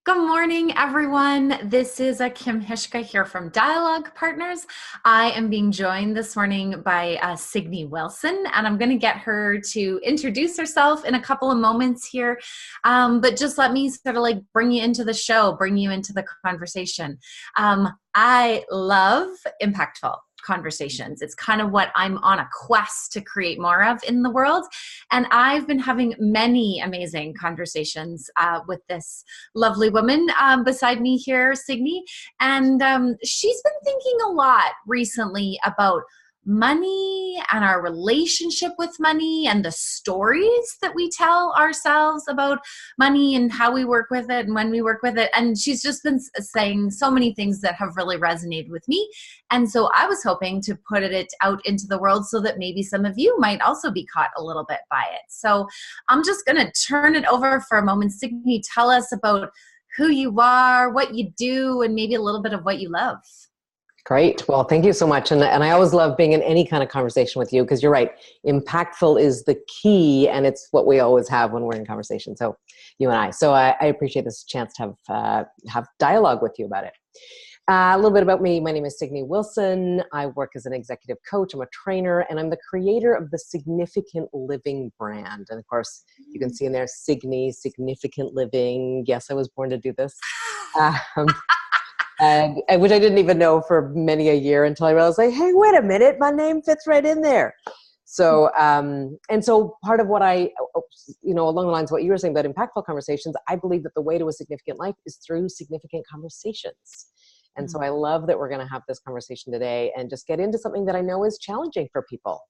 Good morning, everyone. This is Kim Hishka here from Dialogue Partners. I am being joined this morning by Signy Wilson, and I'm going to get her to introduce herself in a couple of moments here. But just let me sort of like bring you into the show, bring you into the conversation. I love impactful conversations. It's kind of what I'm on a quest to create more of in the world. And I've been having many amazing conversations with this lovely woman beside me here, Signy. And she's been thinking a lot recently about money and our relationship with money and the stories that we tell ourselves about money and how we work with it and when we work with it. And she's just been saying so many things that have really resonated with me. And so I was hoping to put it out into the world so that maybe some of you might also be caught a little bit by it. So I'm just going to turn it over for a moment. Signy, tell us about who you are, what you do, and maybe a little bit of what you love. Great. Well, thank you so much. And I always love being in any kind of conversation with you because you're right. Impactful is the key, and it's what we always have when we're in conversation. So you and I. So I appreciate this chance to have dialogue with you about it. A little bit about me. My name is Signy Wilson. I work as an executive coach. I'm a trainer, and I'm the creator of the Significant Living brand. And of course, you can see in there, Signy, Significant Living. Yes, I was born to do this. And which I didn't even know for many a year until I realized, like, hey, wait a minute, my name fits right in there. So, and so part of what along the lines of what you were saying about impactful conversations, I believe that the way to a significant life is through significant conversations. And so I love that we're going to have this conversation today and just get into something that I know is challenging for people.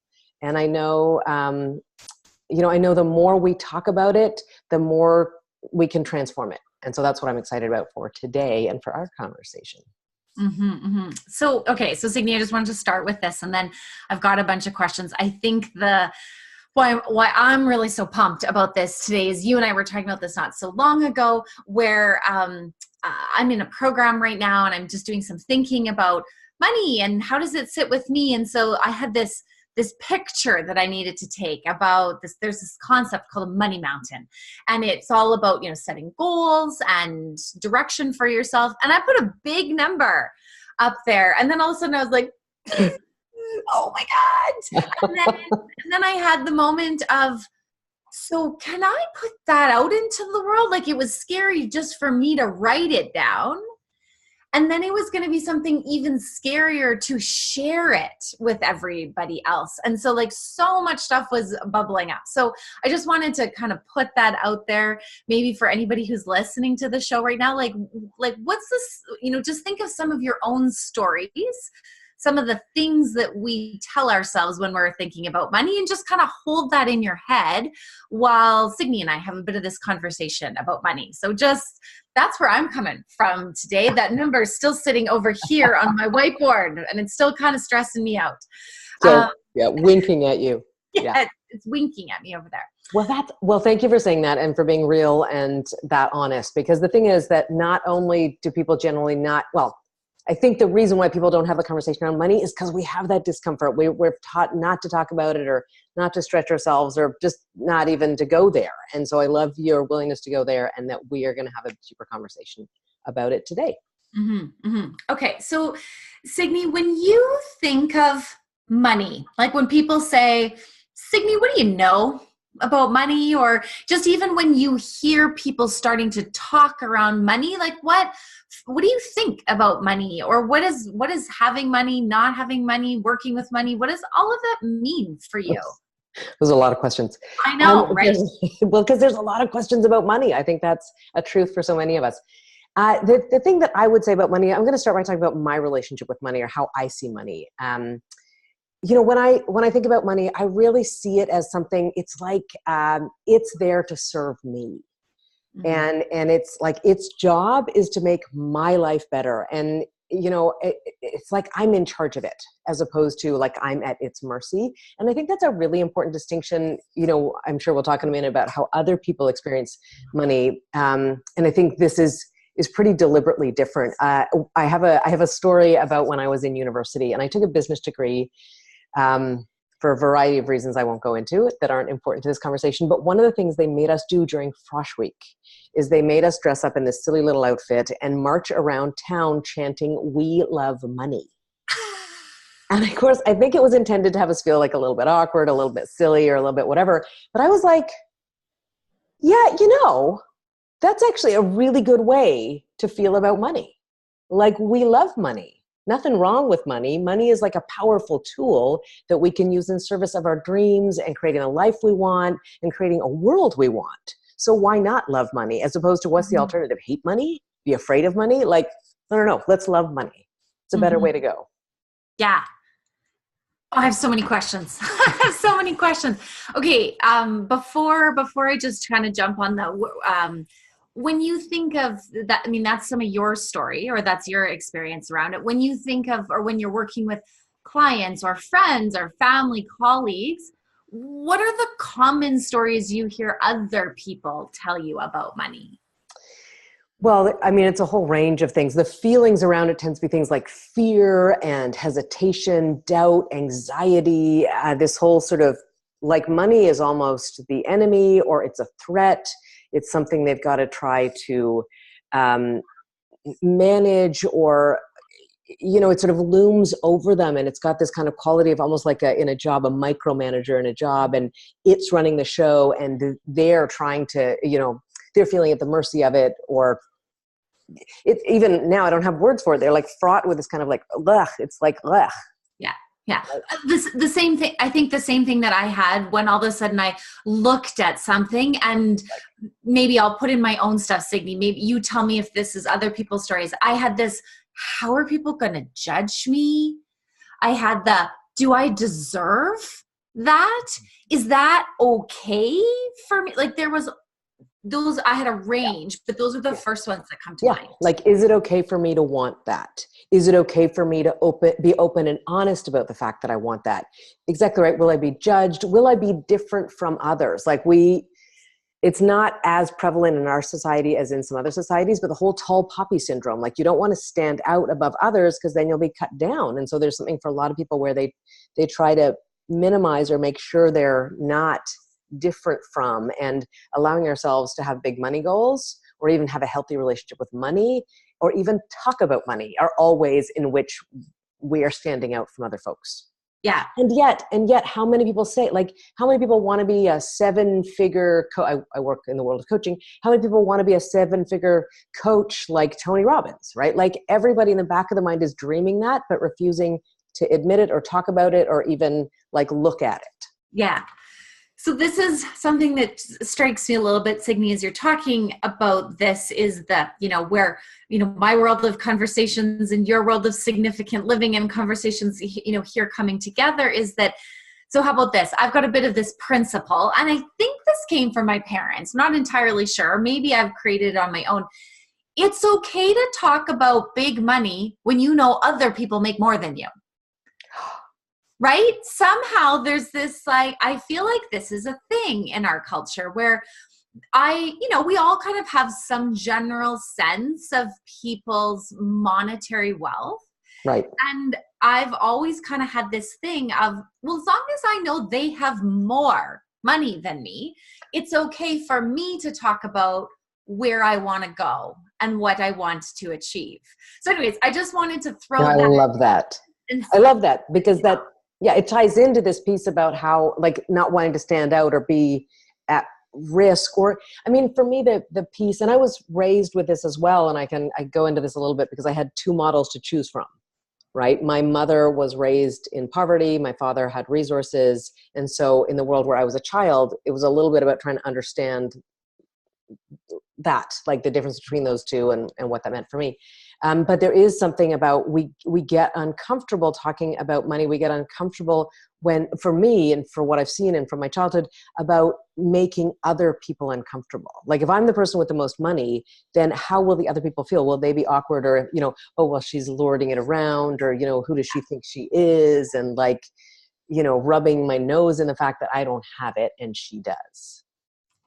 And I know, I know the more we talk about it, the more we can transform it. And so that's what I'm excited about for today and for our conversation. So Signy, I just wanted to start with this, and then I've got a bunch of questions. I think why I'm really so pumped about this today is you and I were talking about this not so long ago, where I'm in a program right now, and I'm just doing some thinking about money and how does it sit with me. And so I had this picture that I needed to take about this. There's this concept called a money mountain, and it's all about, setting goals and direction for yourself. And I put a big number up there, and then all of a sudden I was like, oh my God. And then I had the moment of, so can I put that out into the world? Like, it was scary just for me to write it down. And then it was going to be something even scarier to share it with everybody else. And so so much stuff was bubbling up. So I just wanted to kind of put that out there, maybe for anybody who's listening to the show right now, like what's this, just think of some of your own stories, some of the things that we tell ourselves when we're thinking about money, and just kind of hold that in your head while Signy and I have a bit of this conversation about money. So that's where I'm coming from today. That number is still sitting over here on my whiteboard, and it's still kind of stressing me out. So winking at you. Yeah, it's winking at me over there. Well, thank you for saying that and for being real and that honest, because the thing is that not only do people generally I think the reason why people don't have a conversation around money is because we have that discomfort. We're taught not to talk about it, or not to stretch ourselves, or just not even to go there. And so I love your willingness to go there, and that we are going to have a deeper conversation about it today. Okay. So Signy, when you think of money, like when people say, Signy, what do you know about money? Or just even when you hear people starting to talk around money, like what do you think about money? Or what is having money, not having money, working with money? What does all of that mean for you? There's a lot of questions. I know, right? Well, because there's a lot of questions about money. I think that's a truth for so many of us. The thing that I would say about money, I'm going to start by talking about my relationship with money, or how I see money. When I think about money, I really see it as something. It's like it's there to serve me. And it's like its job is to make my life better. And, it's like I'm in charge of it, as opposed to like I'm at its mercy. And I think that's a really important distinction. I'm sure we'll talk in a minute about how other people experience money. And I think this is pretty deliberately different. I have a story about when I was in university, and I took a business degree. for a variety of reasons I won't go into that aren't important to this conversation. But one of the things they made us do during Frosh Week is they made us dress up in this silly little outfit and march around town chanting, "We love money." And of course, I think it was intended to have us feel like a little bit awkward, a little bit silly, or a little bit whatever. But I was like, yeah, that's actually a really good way to feel about money. Like, we love money. Nothing wrong with money. Money is like a powerful tool that we can use in service of our dreams and creating a life we want and creating a world we want. So why not love money, as opposed to what's the alternative? Hate money? Be afraid of money? Like, no. Let's love money. It's a better way to go. Yeah. Oh, I have so many questions. I have so many questions. Okay. Before I just kind of jump on the, when you think of that, I mean, that's some of your story, or that's your experience around it. When you think of, or when you're working with clients or friends or family, colleagues, what are the common stories you hear other people tell you about money? Well, I mean, it's a whole range of things. The feelings around it tends to be things like fear and hesitation, doubt, anxiety, this whole sort of like money is almost the enemy, or it's a threat. It's something they've got to try to manage, or, it sort of looms over them, and it's got this kind of quality of almost like in a job, a micromanager in a job, and it's running the show, and they're trying to, they're feeling at the mercy of it, or it's even now I don't have words for it. They're like fraught with this kind of like, ugh, it's like, ugh. Yeah. The same thing. I think the same thing that I had when all of a sudden I looked at something, and maybe I'll put in my own stuff, Signy. Maybe you tell me if this is other people's stories. I had this, how are people going to judge me? I had the, do I deserve that? Is that okay for me? Like, there was those, I had a range, but those are the first ones that come to mind. Like, is it okay for me to want that? Is it okay for me to be open and honest about the fact that I want that? Exactly right. Will I be judged? Will I be different from others? Like, it's not as prevalent in our society as in some other societies, but the whole tall poppy syndrome, like, you don't want to stand out above others because then you'll be cut down. And so there's something for a lot of people where they try to minimize or make sure they're not different from, and allowing ourselves to have big money goals, or even have a healthy relationship with money, or even talk about money, are all ways in which we are standing out from other folks. Yeah. And yet how many people say, like, how many people want to be a 7-figure I work in the world of coaching. How many people want to be a 7-figure coach like Tony Robbins, right? Like, everybody in the back of the mind is dreaming that, but refusing to admit it or talk about it or even like look at it. Yeah. So this is something that strikes me a little bit, Signy, as you're talking about this, is that, where, my world of conversations and your world of significant living and conversations, here coming together, is that, so how about this? I've got a bit of this principle, and I think this came from my parents, not entirely sure. Maybe I've created it on my own. It's okay to talk about big money when you know other people make more than you. Right? Somehow there's this, like, I feel like this is a thing in our culture where we all kind of have some general sense of people's monetary wealth. Right. And I've always kind of had this thing of, well, as long as I know they have more money than me, it's okay for me to talk about where I want to go and what I want to achieve. So anyways, I just wanted to throw that. I love that. I love that, because it ties into this piece about how, like, not wanting to stand out or be at risk, or, I mean, for me, the piece, and I was raised with this as well, and I go into this a little bit because I had two models to choose from, right? My mother was raised in poverty. My father had resources. And so in the world where I was a child, it was a little bit about trying to understand that, like, the difference between those two and what that meant for me. But there is something about, we get uncomfortable talking about money. We get uncomfortable when, for me and for what I've seen and from my childhood, about making other people uncomfortable. Like, if I'm the person with the most money, then how will the other people feel? Will they be awkward, or, oh, well, she's lording it around, or, who does she think she is? And, like, rubbing my nose in the fact that I don't have it and she does.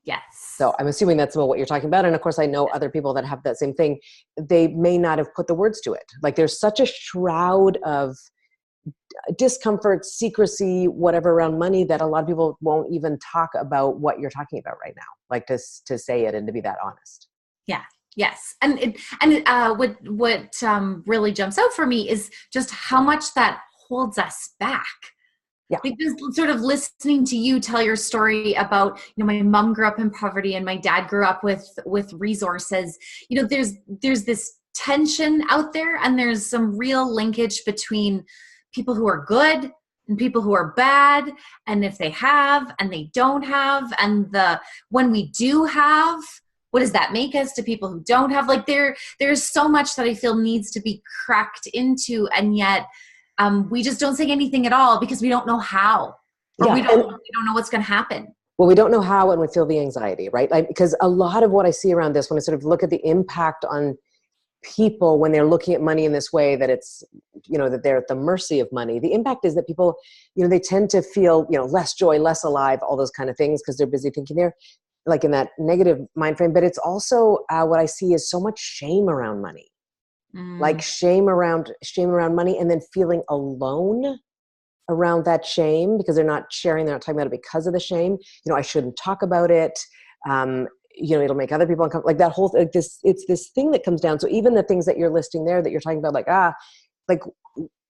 Yes. So I'm assuming that's what you're talking about. And of course, I know other people that have that same thing. They may not have put the words to it. Like, there's such a shroud of discomfort, secrecy, whatever around money that a lot of people won't even talk about what you're talking about right now. Like to say it and to be that honest. Yeah. Yes. What really jumps out for me is just how much that holds us back. Yeah. Because sort of listening to you tell your story about, my mom grew up in poverty and my dad grew up with resources, there's this tension out there, and there's some real linkage between people who are good and people who are bad, and if they have and they don't have, and when we do have, what does that make us to people who don't have? Like there's so much that I feel needs to be cracked into, and yet we just don't say anything at all because we don't know how, or we don't know what's going to happen. Well, we don't know how, and we feel the anxiety, right? Like, because a lot of what I see around this, when I sort of look at the impact on people when they're looking at money in this way, that it's, that they're at the mercy of money. The impact is that people, they tend to feel, less joy, less alive, all those kind of things, because they're busy thinking they're like in that negative mind frame. But it's also what I see is so much shame around money. Like shame around money, and then feeling alone around that shame because they're not sharing, they're not talking about it because of the shame. I shouldn't talk about it. It'll make other people uncomfortable. Like that whole, it's this thing that comes down. So even the things that you're listing there that you're talking about, like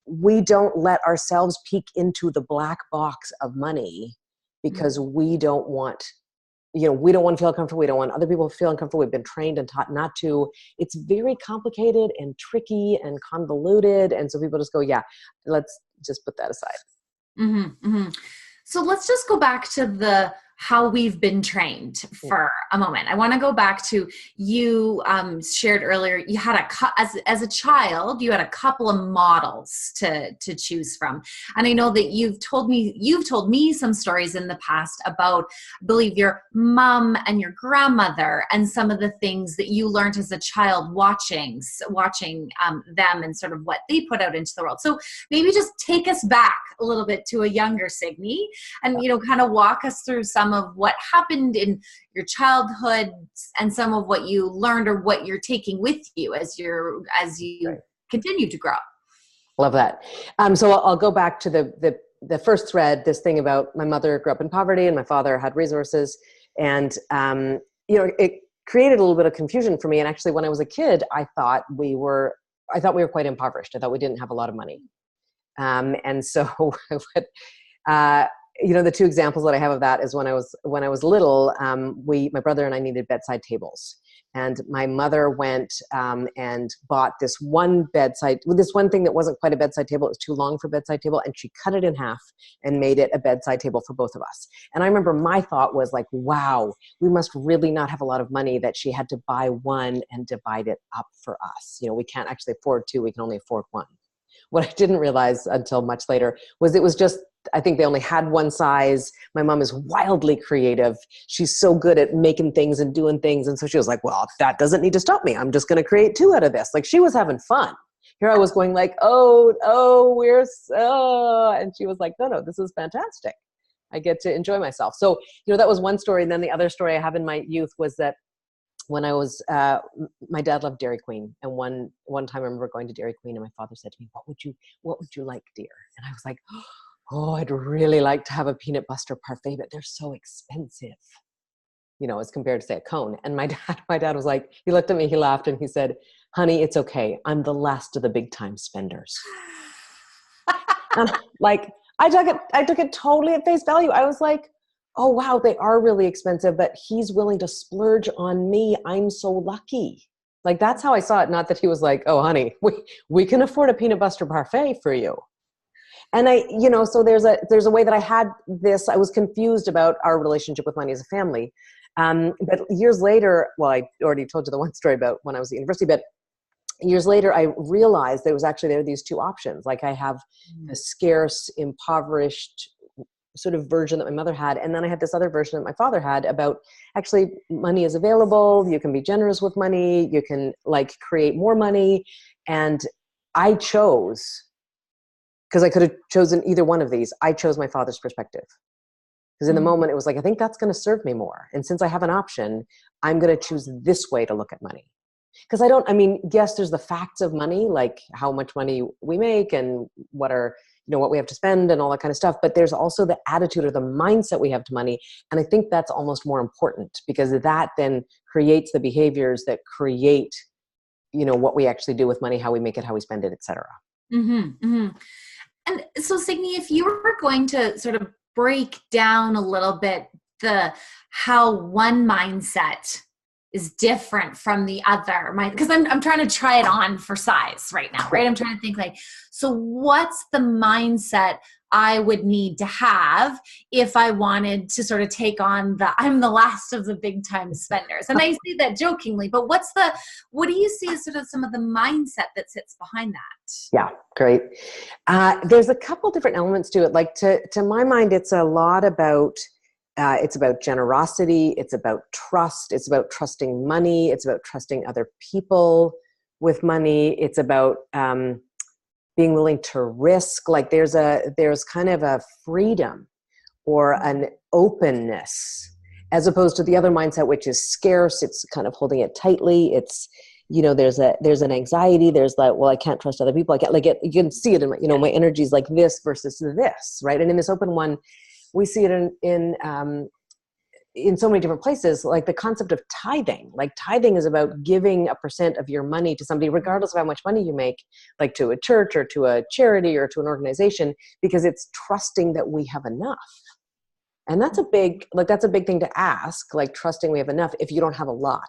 we don't let ourselves peek into the black box of money because we don't want, we don't want to feel uncomfortable. We don't want other people to feel uncomfortable. We've been trained and taught not to. It's very complicated and tricky and convoluted. And so people just go, yeah, let's just put that aside. Mm-hmm, mm-hmm. So let's just go back to how we've been trained for a moment. I want to go back to you shared earlier. You had as a child, you had a couple of models to choose from, and I know that you've told me some stories in the past about, I believe, your mom and your grandmother, and some of the things that you learned as a child watching them and sort of what they put out into the world. So maybe just take us back a little bit to a younger Signy, and kind of walk us through some of what happened in your childhood and some of what you learned or what you're taking with you as you continue to grow. Love that. So I'll go back to the first thread, this thing about my mother grew up in poverty and my father had resources, and it created a little bit of confusion for me. And actually, when I was a kid, I thought we were quite impoverished. I thought we didn't have a lot of money. And so the two examples that I have of that is when I was little, my brother and I needed bedside tables, and my mother went and bought this one thing that wasn't quite a bedside table. It was too long for a bedside table, and she cut it in half and made it a bedside table for both of us. And I remember my thought was like, wow, we must really not have a lot of money that she had to buy one and divide it up for us. We can't actually afford two, we can only afford one. What I didn't realize until much later was it was just, I think they only had one size. My mom is wildly creative. She's so good at making things and doing things. And so she was like, well, that doesn't need to stop me. I'm just going to create two out of this. Like, she was having fun. Here I was going like, and she was like, no, this is fantastic. I get to enjoy myself. So, that was one story. And then the other story I have in my youth was that when I was, my dad loved Dairy Queen. And one time I remember going to Dairy Queen, and my father said to me, what would you like, dear? And I was like, oh, I'd really like to have a peanut butter parfait, but they're so expensive, as compared to, say, a cone. And my dad was like, he looked at me, he laughed, and he said, honey, it's okay. I'm the last of the big time spenders. And like, I took it totally at face value. I was like, oh, wow, they are really expensive, but he's willing to splurge on me. I'm so lucky. Like, that's how I saw it. Not that he was like, oh, honey, we can afford a peanut butter parfait for you. And so there's a way that I had this, I was confused about our relationship with money as a family. But years later, well, I already told you the one story about when I was at university, but years later, I realized there are these two options. Like, I have a scarce, impoverished sort of version that my mother had. And then I had this other version that my father had about, actually, money is available. You can be generous with money. You can create more money. And I chose, because I could have chosen either one of these, I chose my father's perspective. Because in the moment, it was like, I think that's going to serve me more. And since I have an option, I'm going to choose this way to look at money. Because yes, there's the facts of money, like how much money we make and what our, what we have to spend and all that kind of stuff. But there's also the attitude or the mindset we have to money. And I think that's almost more important, because that then creates the behaviors that create, what we actually do with money, how we make it, how we spend it, et cetera. Mm-hmm, mm-hmm. And so, Signy, if you were going to sort of break down a little bit how one mindset is different from the other, because I'm trying to try it on for size right now, right? I'm trying to think so what's the mindset I would need to have if I wanted to sort of take on I'm the last of the big time spenders? And I say that jokingly, but what do you see as sort of some of the mindset that sits behind that? Yeah, great. There's a couple different elements to it. Like to my mind, it's a lot about, it's about generosity. It's about trust. It's about trusting money. It's about trusting other people with money. It's about being willing to risk. Like there's kind of a freedom or an openness, as opposed to the other mindset, which is scarce. It's kind of holding it tightly. It's, there's an anxiety. There's like, well, I can't trust other people. I can't, like, you can see it in my, my energy's like this versus this, right? And in this open one, we see it in so many different places, like the concept of tithing. Like tithing is about giving a % of your money to somebody, regardless of how much money you make, like to a church or to a charity or to an organization, because it's trusting that we have enough. And that's a big thing to ask, like trusting we have enough if you don't have a lot.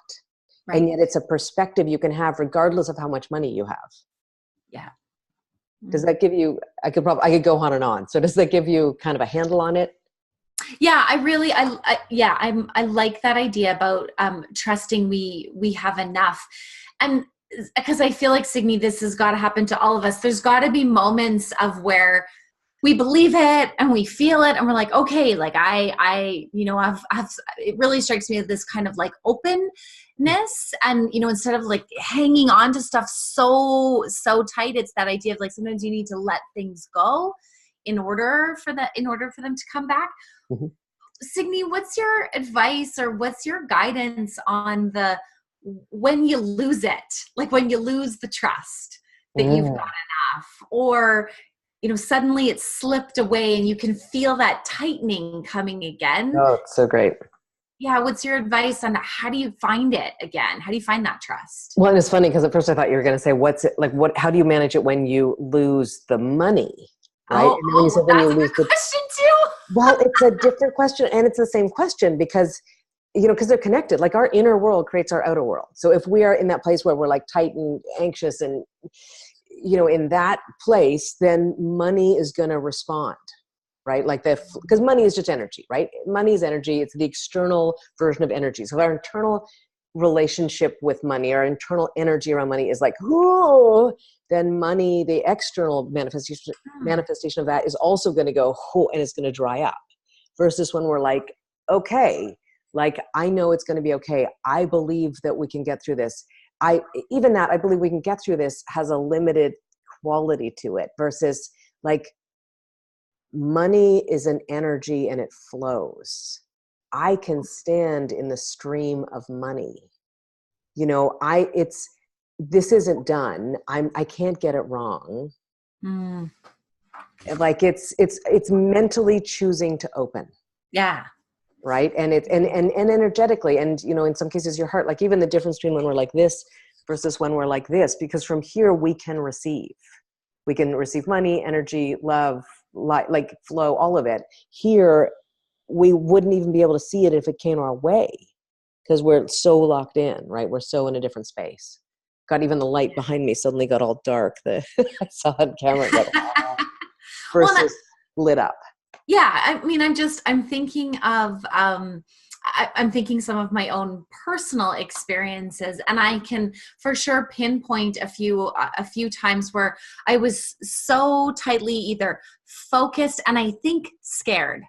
Right. And yet it's a perspective you can have regardless of how much money you have. Yeah. Does that give you, I could go on and on. So does that give you kind of a handle on it? Yeah, I like that idea about trusting we have enough. And because I feel like, Signy, this has got to happen to all of us. There's got to be moments of where we believe it and we feel it and we're like, okay, like I've it really strikes me as this kind of like openness, and instead of like hanging on to stuff so tight, it's that idea of like sometimes you need to let things go in order for them to come back. Mm-hmm. Signy, what's your advice or what's your guidance on when you lose it, like when you lose the trust that you've got enough, or suddenly it's slipped away and you can feel that tightening coming again? Oh, it's so great. Yeah. What's your advice on how do you find it again? How do you find that trust? Well, and it's funny because at first I thought you were going to say, how do you manage it when you lose the money? Right? Oh, and then when you said when you lose question too. Well, it's a different question, and it's the same question because they're connected. Like our inner world creates our outer world. So if we are in that place where we're like tight and anxious and in that place, then money is going to respond, right? Like because money is just energy, right? Money is energy. It's the external version of energy. So our internal relationship with money, our internal energy around money is like, oh, then money, the external manifestation of that is also going to go, oh, and it's going to dry up. Versus when we're like, okay, like I know it's going to be okay. I believe that we can get through this. I believe we can get through this has a limited quality to it, versus like money is an energy and it flows. I can stand in the stream of money. This isn't done. I can't get it wrong. Mm. Like it's mentally choosing to open. Yeah. Right. And it's and energetically, and in some cases your heart, like even the difference between when we're like this versus when we're like this, because from here we can receive money, energy, love, like flow, all of it. Here we wouldn't even be able to see it if it came our way, because we're so locked in, right? We're so in a different space. God, even the light behind me suddenly got all dark. I saw on camera versus lit up. Yeah, I mean, I'm thinking of, I'm thinking some of my own personal experiences, and I can for sure pinpoint a few times where I was so tightly either focused and I think scared.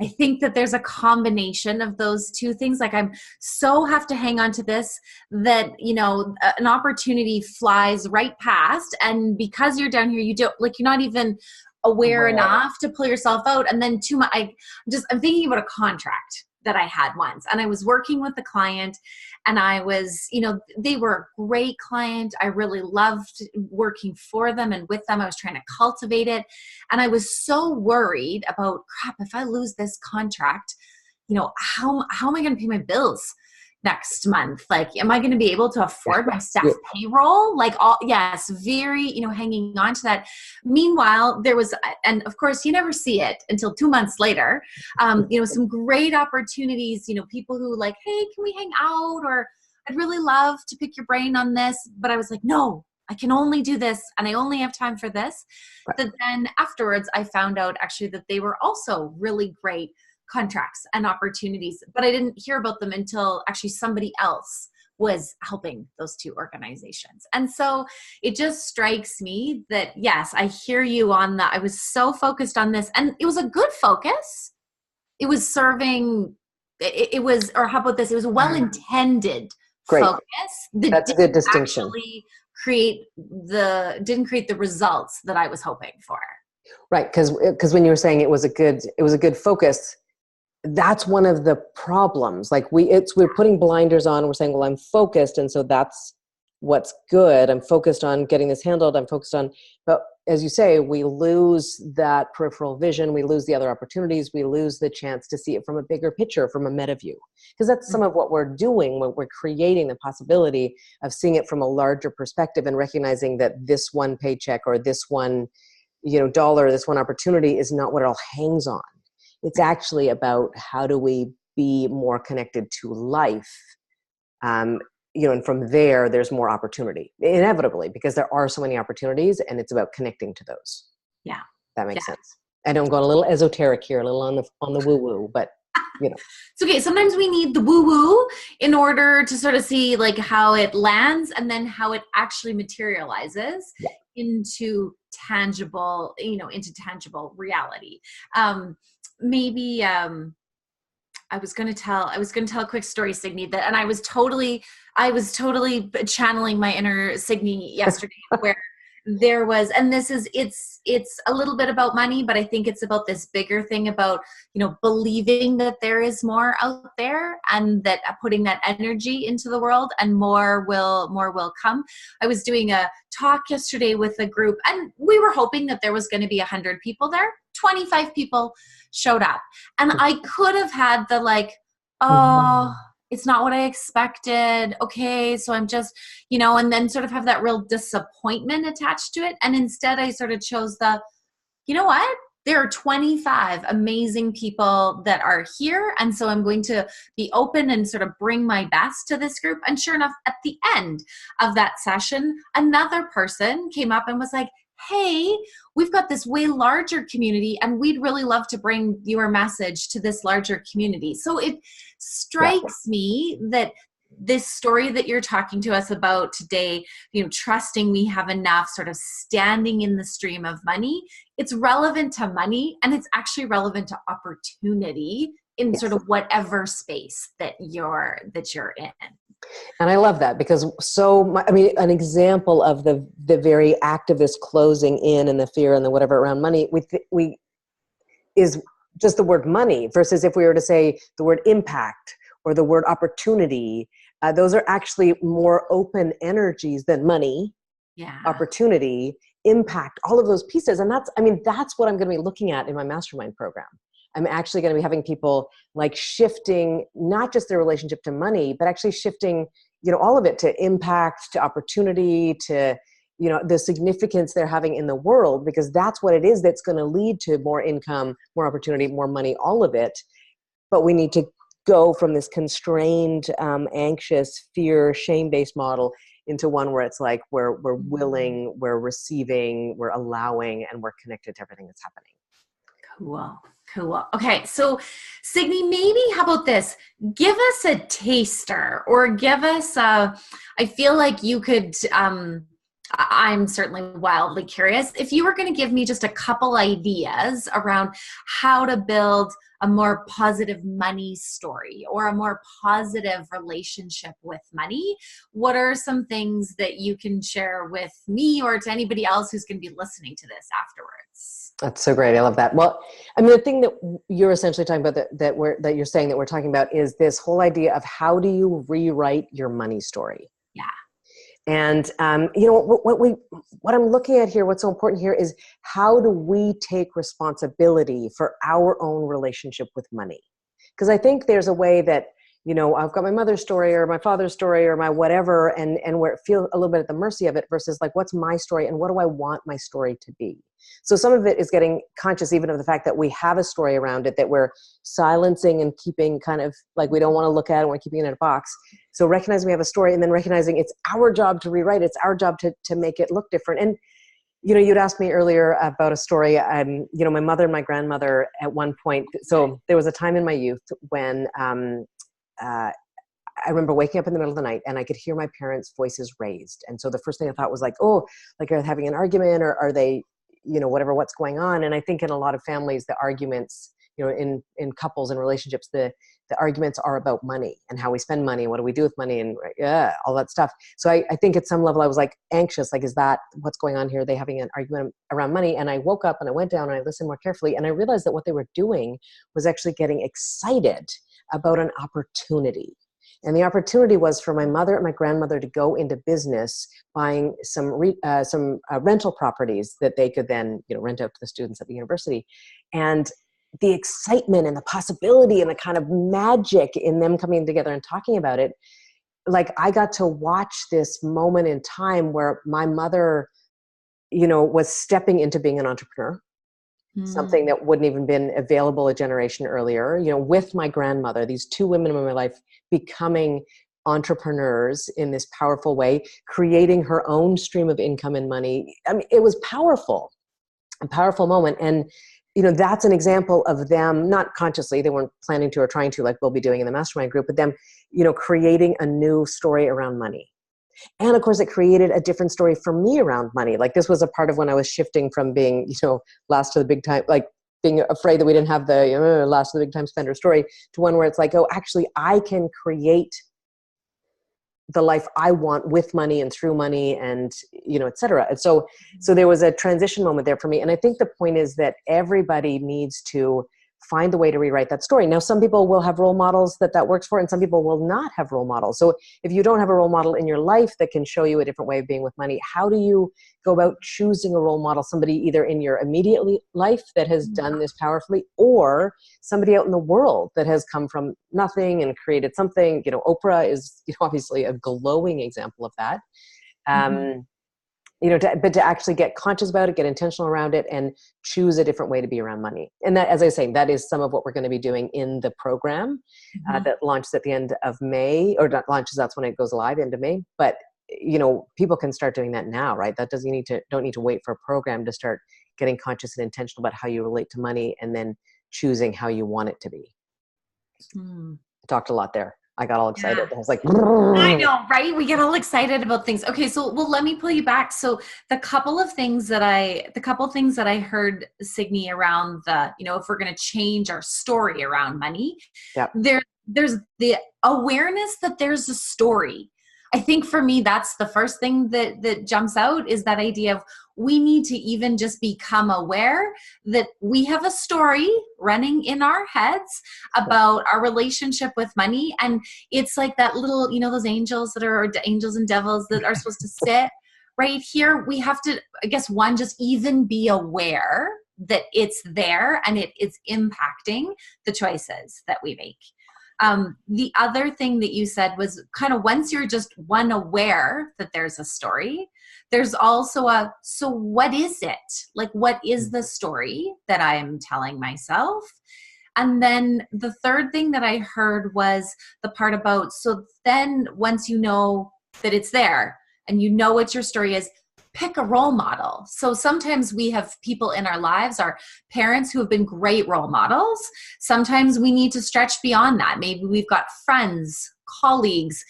I think that there's a combination of those two things. Like I'm so have to hang on to this that, an opportunity flies right past. And because you're down here, you're not even aware enough to pull yourself out. And then I'm thinking about a contract, that I had once. And I was working with the client, and I was, they were a great client. I really loved working for them and with them. I was trying to cultivate it. And I was so worried about, crap, if I lose this contract, how am I going to pay my bills next month? Like, am I going to be able to afford my staff payroll? Yes, very, hanging on to that. Meanwhile, there was, and of course you never see it until 2 months later, some great opportunities, people who like, hey, can we hang out? Or I'd really love to pick your brain on this. But I was like, no, I can only do this, and I only have time for this. Right. But then afterwards, I found out actually that they were also really great contracts and opportunities, but I didn't hear about them until actually somebody else was helping those two organizations. And so it just strikes me that, yes, I hear you on that. I was so focused on this, and it was a good focus. It was serving, it was, or how about this? It was a well-intended focus. That's a good distinction. Didn't create the results that I was hoping for. Right. Because when you were saying it was a good focus, that's one of the problems. Like we're putting blinders on. We're saying, well, I'm focused. And so that's what's good. I'm focused on getting this handled. I'm focused on, but as you say, we lose that peripheral vision. We lose the other opportunities. We lose the chance to see it from a bigger picture, from a meta view. Because that's some of what we're doing when we're creating the possibility of seeing it from a larger perspective and recognizing that this one paycheck or this one, dollar, this one opportunity is not what it all hangs on. It's actually about how do we be more connected to life. And from there's more opportunity, inevitably, because there are so many opportunities, and it's about connecting to those. Yeah. That makes sense. I know I'm going a little esoteric here, a little on the woo-woo, but It's okay. Sometimes we need the woo-woo in order to sort of see like how it lands and then how it actually materializes into tangible, into tangible reality. Maybe I was going to tell a quick story, Signy, and I was totally channeling my inner Signy yesterday where there was, and it's a little bit about money, but I think it's about this bigger thing about, believing that there is more out there, and that putting that energy into the world, and more will come. I was doing a talk yesterday with a group, and we were hoping that there was going to be 100 people there. 25 people showed up, and I could have had the like, oh, it's not what I expected. Okay, so I'm just, and then sort of have that real disappointment attached to it. And instead I sort of chose you know what? There are 25 amazing people that are here. And so I'm going to be open and sort of bring my best to this group. And sure enough, at the end of that session, another person came up and was like, hey, we've got this way larger community, and we'd really love to bring your message to this larger community. So it strikes me that this story that you're talking to us about today, trusting we have enough, sort of standing in the stream of money, it's relevant to money, and it's actually relevant to opportunity in sort of whatever space that you're in. And I love that, because an example of the very activist closing in and the fear and the whatever around money, we is just the word money, versus if we were to say the word impact or the word opportunity, those are actually more open energies than money, opportunity, impact, all of those pieces. And that's what I'm going to be looking at in my mastermind program. I'm actually going to be having people like shifting not just their relationship to money, but actually shifting, all of it to impact, to opportunity, to, the significance they're having in the world, because that's what it is that's going to lead to more income, more opportunity, more money, all of it. But we need to go from this constrained, anxious, fear, shame-based model into one where it's like we're willing, we're receiving, we're allowing, and we're connected to everything that's happening. Cool. Okay. So Signy, maybe how about this? Give us a taster, or give us I feel like you could I'm certainly wildly curious. If you were going to give me just a couple ideas around how to build a more positive money story or a more positive relationship with money, what are some things that you can share with me or to anybody else who's going to be listening to this afterwards? That's so great. I love that. Well, I mean, the thing that you're essentially talking about that you're saying that we're talking about is this whole idea of how do you rewrite your money story? Yeah. And what I'm looking at here, what's so important here is how do we take responsibility for our own relationship with money? Because I think there's a way that, I've got my mother's story or my father's story or my whatever, and where it feels a little bit at the mercy of it versus like, what's my story and what do I want my story to be? So some of it is getting conscious even of the fact that we have a story around it that we're silencing and keeping kind of like, we don't want to look at it, we're keeping it in a box. So recognizing we have a story and then recognizing it's our job to rewrite, it's our job to make it look different. And you'd asked me earlier about a story. My mother and my grandmother at one point. So there was a time in my youth when I remember waking up in the middle of the night and I could hear my parents' voices raised. And so the first thing I thought was like, oh, like are they having an argument or are they, what's going on? And I think in a lot of families, the arguments, in couples and relationships, the arguments are about money and how we spend money and what do we do with money and all that stuff. So I think at some level I was like anxious, like, is that what's going on here? Are they having an argument around money? And I woke up and I went down and I listened more carefully and I realized that what they were doing was actually getting excited about an opportunity. And the opportunity was for my mother and my grandmother to go into business buying some rental properties that they could then rent out to the students at the university. And the excitement and the possibility and the kind of magic in them coming together and talking about it, like I got to watch this moment in time where my mother, was stepping into being an entrepreneur. Something that wouldn't even been available a generation earlier, with my grandmother, these two women in my life becoming entrepreneurs in this powerful way, creating her own stream of income and money. I mean, it was powerful, a powerful moment. And, that's an example of them, not consciously, they weren't planning to or trying to, like we'll be doing in the mastermind group, but them, creating a new story around money. And of course, it created a different story for me around money. Like this was a part of when I was shifting from being, last to the big time, like being afraid that we didn't have the last to the big time spender story to one where it's like, oh, actually, I can create the life I want with money and through money and, et cetera. And so there was a transition moment there for me. And I think the point is that everybody needs to find the way to rewrite that story. Now, some people will have role models that works for, and some people will not have role models. So if you don't have a role model in your life that can show you a different way of being with money, how do you go about choosing a role model, somebody either in your immediate life that has done this powerfully or somebody out in the world that has come from nothing and created something? Oprah is obviously a glowing example of that. But to actually get conscious about it, get intentional around it, and choose a different way to be around money. And that, as I was saying, that is some of what we're going to be doing in the program that launches at the end of May, or not launches, that's when it goes live, end of May. But, people can start doing that now, right? That don't need to wait for a program to start getting conscious and intentional about how you relate to money and then choosing how you want it to be. I talked a lot there. I got all excited. I was like, I know, right? We get all excited about things. Okay. So, let me pull you back. So the couple things that I heard, Signy, around if we're going to change our story around money, there's the awareness that there's a story. I think for me, that's the first thing that jumps out is that idea of we need to even just become aware that we have a story running in our heads about our relationship with money. And it's like that little, those angels or angels and devils that are supposed to sit right here. We have to, I guess, one, just even be aware that it's there and it's impacting the choices that we make. The other thing that you said was kind of once you're just aware that there's a story, there's also so what is it? Like, what is the story that I'm telling myself? And then the third thing that I heard was the part about, so then once you know that it's there and you know what your story is, pick a role model. So sometimes we have people in our lives, our parents who have been great role models. Sometimes we need to stretch beyond that. Maybe we've got friends colleagues,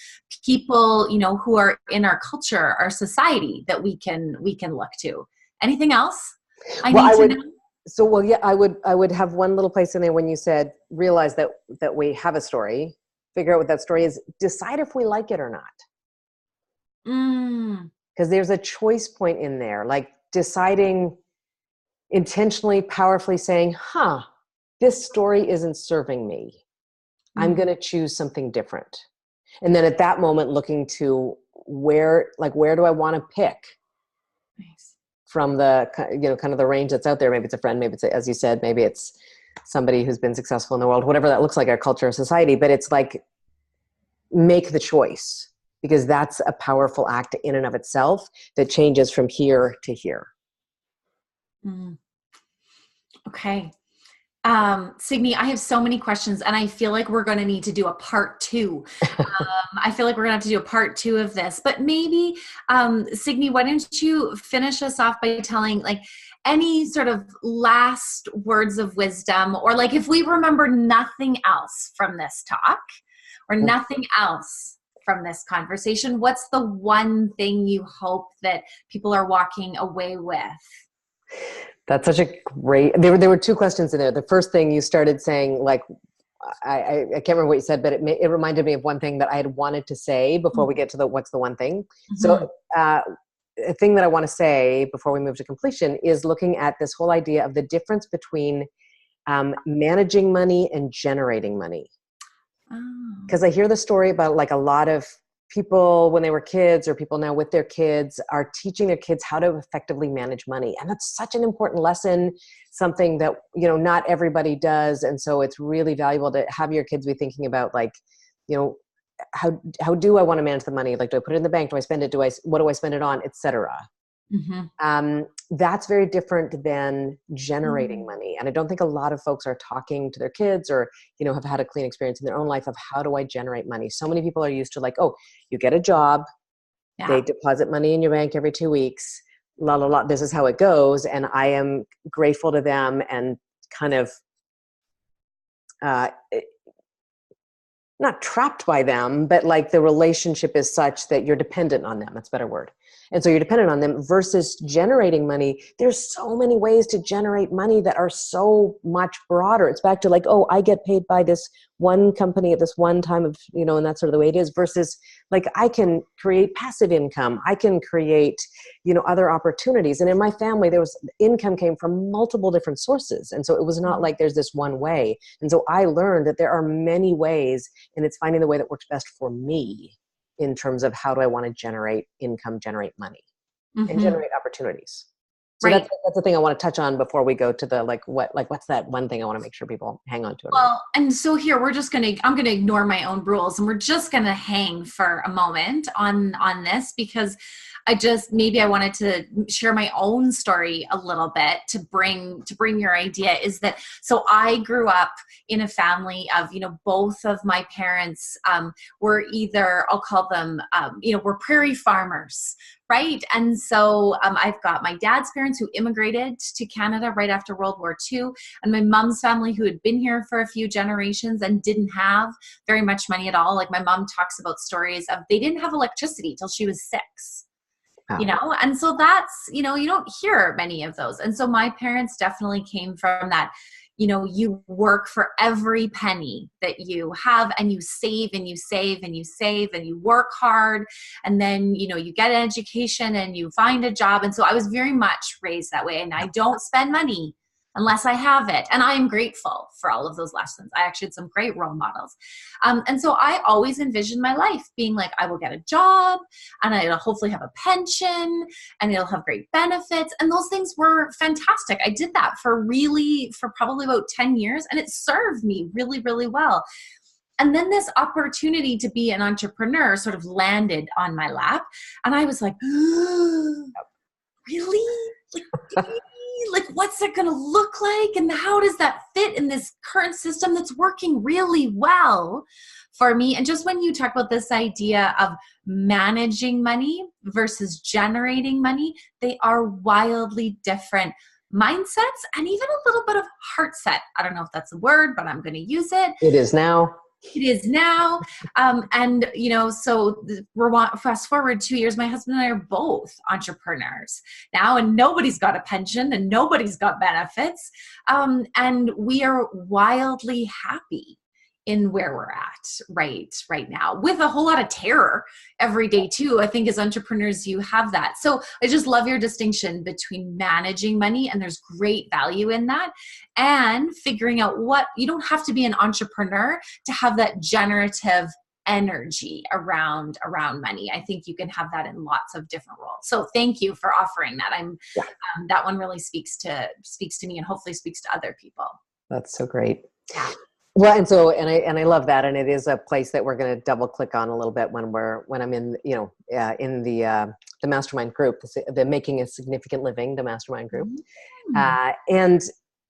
people, you know, who are in our culture, our society that we can look to. Anything else I need to know? So, well, yeah, I would have one little place in there when you said, realize that we have a story, figure out what that story is, decide if we like it or not. Because there's a choice point in there, like deciding intentionally, powerfully saying, this story isn't serving me. I'm going to choose something different. And then at that moment, looking to where do I want to pick? Nice. From the, you know, kind of the range that's out there. Maybe it's a friend, maybe it's, as you said, maybe it's somebody who's been successful in the world, whatever that looks like, our culture or society, but it's like, make the choice, because that's a powerful act in and of itself that changes from here to here. Okay. Signy, I have so many questions, and I feel like we're going to need to do a part 2. I feel like we're going to have to do a part 2 of this, but maybe, Signy, why don't you finish us off by telling like any sort of last words of wisdom, or like if we remember nothing else from this talk or nothing else from this conversation, what's the one thing you hope that people are walking away with? That's such a great, there were 2 questions in there. The first thing you started saying, like, I can't remember what you said, but it reminded me of one thing that I had wanted to say before we get to what's the one thing. So a thing that I want to say before we move to completion is looking at this whole idea of the difference between managing money and generating money. Because I hear the story about like a lot of people when they were kids, or people now with their kids, are teaching their kids how to effectively manage money. And that's such an important lesson, something that, you know, not everybody does. And so it's really valuable to have your kids be thinking about, like, you know, how do I want to manage the money? Like, do I put it in the bank? Do I spend it? What do I spend it on? Et cetera. That's very different than generating money. And I don't think a lot of folks are talking to their kids, or, you know, have had a clean experience in their own life of how do I generate money? So many people are used to like, oh, you get a job, they deposit money in your bank every 2 weeks, this is how it goes. And I am grateful to them and kind of, not trapped by them, but like the relationship is such that you're dependent on them. That's a better word. And so you're dependent on them versus generating money. There's so many ways to generate money that are so much broader. It's back to like, oh, I get paid by this one company at this one time of, you know, and that's sort of the way it is, versus like, I can create passive income. I can create, you know, other opportunities. And in my family, income came from multiple different sources. And so it was not like there's this one way. And so I learned that there are many ways, and it's finding the way that works best for me in terms of how do I want to generate income, generate money, and generate opportunities. So that's the thing I want to touch on before we go to the what's that one thing I want to make sure people hang on to. Well, and so here I'm going to ignore my own rules, and we're just going to hang for a moment on this, because maybe I wanted to share my own story a little bit to bring your idea. Is that, so I grew up in a family of, you know, both of my parents were either, I'll call them, you know, were prairie farmers. Right. And so I've got my dad's parents who immigrated to Canada right after World War II, and my mom's family who had been here for a few generations and didn't have very much money at all. Like my mom talks about stories of they didn't have electricity till she was 6. You know, and so that's, you know, you don't hear many of those. And so my parents definitely came from that, you know, you work for every penny that you have, and you save and you save and you save and you work hard. And then, you know, you get an education and you find a job. And so I was very much raised that way. And I don't spend money unless I have it. And I am grateful for all of those lessons. I actually had some great role models. And so I always envisioned my life being like, I will get a job, and I'll hopefully have a pension, and it'll have great benefits. And those things were fantastic. I did that for probably about 10 years, and it served me really, really well. And then this opportunity to be an entrepreneur sort of landed on my lap. And I was like, really? Like, what's it going to look like? And how does that fit in this current system that's working really well for me? And just when you talk about this idea of managing money versus generating money, they are wildly different mindsets, and even a little bit of heart set. I don't know if that's a word, but I'm going to use it. It is now. it is now. And, you know, so fast forward 2 years, my husband and I are both entrepreneurs now, and nobody's got a pension and nobody's got benefits. And we are wildly happy in where we're at right now, with a whole lot of terror every day too. I think as entrepreneurs, you have that. So I just love your distinction between managing money, and there's great value in that, and figuring out what, you don't have to be an entrepreneur to have that generative energy around money. I think you can have that in lots of different roles. So thank you for offering that. That one really speaks to me, and hopefully speaks to other people. That's so great. Yeah. Well, and I love that, and it is a place that we're going to double click on a little bit when I'm in in the mastermind group, the Making a Significant Living, the mastermind group, and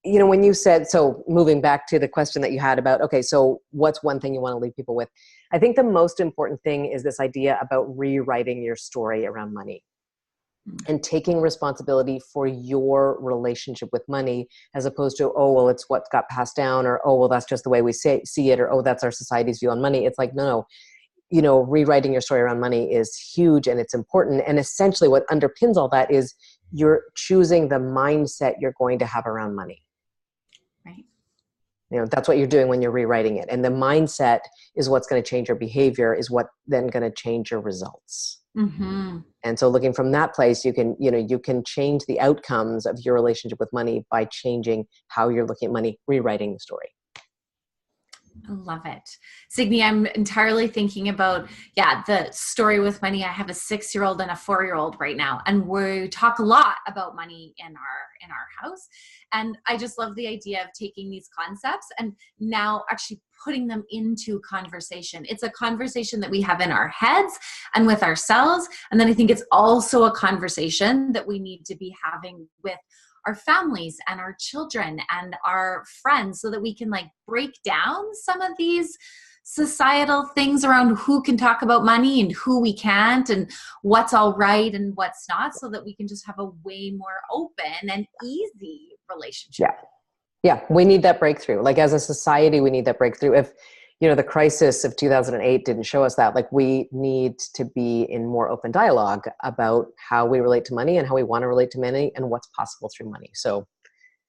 when you said, so moving back to the question that you had about, okay, so what's one thing you want to leave people with? I think the most important thing is this idea about rewriting your story around money. And taking responsibility for your relationship with money, as opposed to, oh, well, it's what got passed down, or, oh, well, that's just the way we see it, or, oh, that's our society's view on money. It's like, no, rewriting your story around money is huge, and it's important. And essentially what underpins all that is you're choosing the mindset you're going to have around money. Right. That's what you're doing when you're rewriting it. And the mindset is what's going to change your behavior, is what then going to change your results. Mm-hmm. And so looking from that place, you can change the outcomes of your relationship with money by changing how you're looking at money, rewriting the story. I love it. Signy, I'm entirely thinking about, the story with money. I have a 6-year-old and a 4-year-old right now, and we talk a lot about money in our house. And I just love the idea of taking these concepts and now actually putting them into conversation. It's a conversation that we have in our heads and with ourselves. And then I think it's also a conversation that we need to be having with our families and our children and our friends, so that we can break down some of these societal things around who can talk about money and who we can't, and what's all right and what's not, so that we can just have a way more open and easy relationship. Yeah. We need that breakthrough. As a society, we need that breakthrough. If, the crisis of 2008 didn't show us that, we need to be in more open dialogue about how we relate to money and how we want to relate to money and what's possible through money. So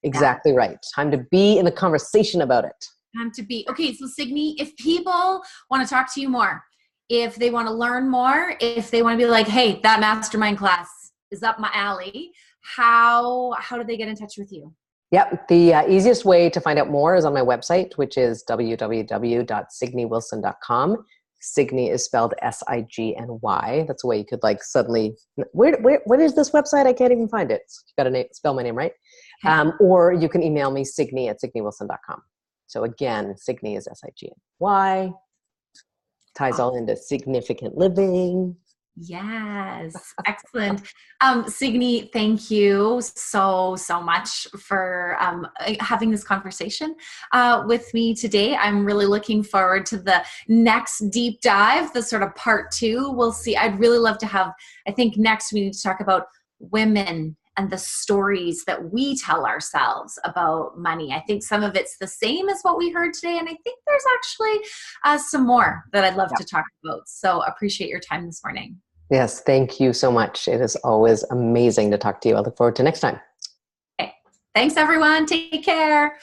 exactly right. Time to be in a conversation about it. Time to be. Okay. So Signy, if people want to talk to you more, if they want to learn more, if they want to be like, hey, that mastermind class is up my alley, how do they get in touch with you? Yep. The easiest way to find out more is on my website, which is www.signywilson.com. Signy is spelled S-I-G-N-Y. That's a way you could suddenly, where is this website? I can't even find it. You got to spell my name right. Okay. Or you can email me, signy@signywilson.com. So again, Signy is S-I-G-N-Y. Ties all into significant living. Yes. Excellent. Signy, thank you so much for having this conversation with me today. I'm really looking forward to the next deep dive, the sort of part 2. We'll see. I'd really love to have, I think next we need to talk about women and the stories that we tell ourselves about money. I think some of it's the same as what we heard today, and I think there's actually some more that I'd love to talk about. So appreciate your time this morning. Yes, thank you so much. It is always amazing to talk to you. I look forward to next time. Okay. Thanks, everyone. Take care.